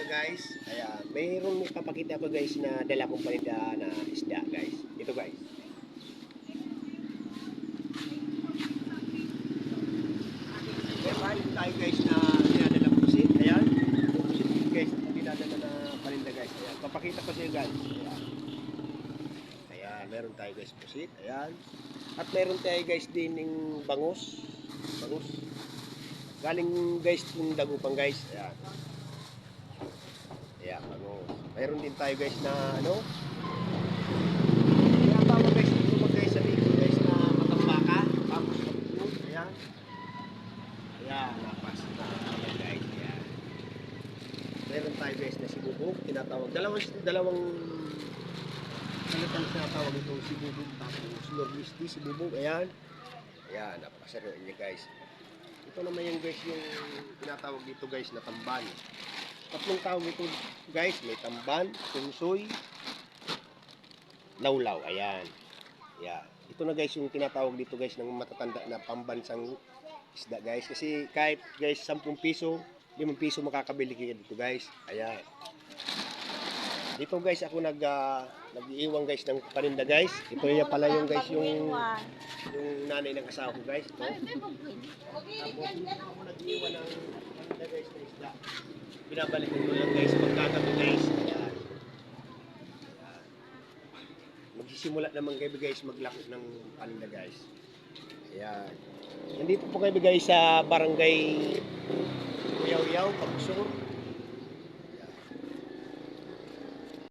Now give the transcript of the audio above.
guys. Ayan, mayroon papakita ko guys na dala kong paninda na isda guys. Ito guys. Meron tayo guys na dinadala pusit. Ayan. Pusit guys, dinadala na paninda guys. Ayan, papakita ko sa iyo guys. Ayan. Ayan, meron tayo guys pusit. Ayan. At meron tayo guys din ng bangus. Bangus. Galing guys yung Dagupan guys. Ayan. Ayan, bangus. Meron din tayo guys na ano. Kaya tawag guys dito guys sa dito guys na matambaka. Tapos kapulog. Ayan. Ayan, napas na. Ayan guys. Ayan. Meron tayo guys na sibubog. Tinatawag. Dalawang salitang tinatawag itong sibubog. Tapos norlisti, sibubog. Ayan. Ayan, napakasarap niya guys. Ito naman yung guys yung tinatawag dito guys na tamban. Tatlong tawag ito guys, may tamban, sunsoy, lawlaw. Ayan. Ayan. Ito na guys yung tinatawag dito guys ng matatanda na pambansang isda guys. Kasi kahit guys 10 piso, 5 piso makakabili kayo dito guys. Ayan. Dito guys ako nag-iiwan guys ng paninda guys. Ito yung pala yung guys yung nanay ng asawa ko guys. Ito. Tapos ako nag-iiwan ng paninda guys ng isda. Binabalik ko lang guys pagkagabi guys. Ayan. Ayan. Magsisimula naman kayo guys maglako ng paninda guys. Ayan. Nandito po kayo guys sa barangay Uyaw-Yaw, Pagsur.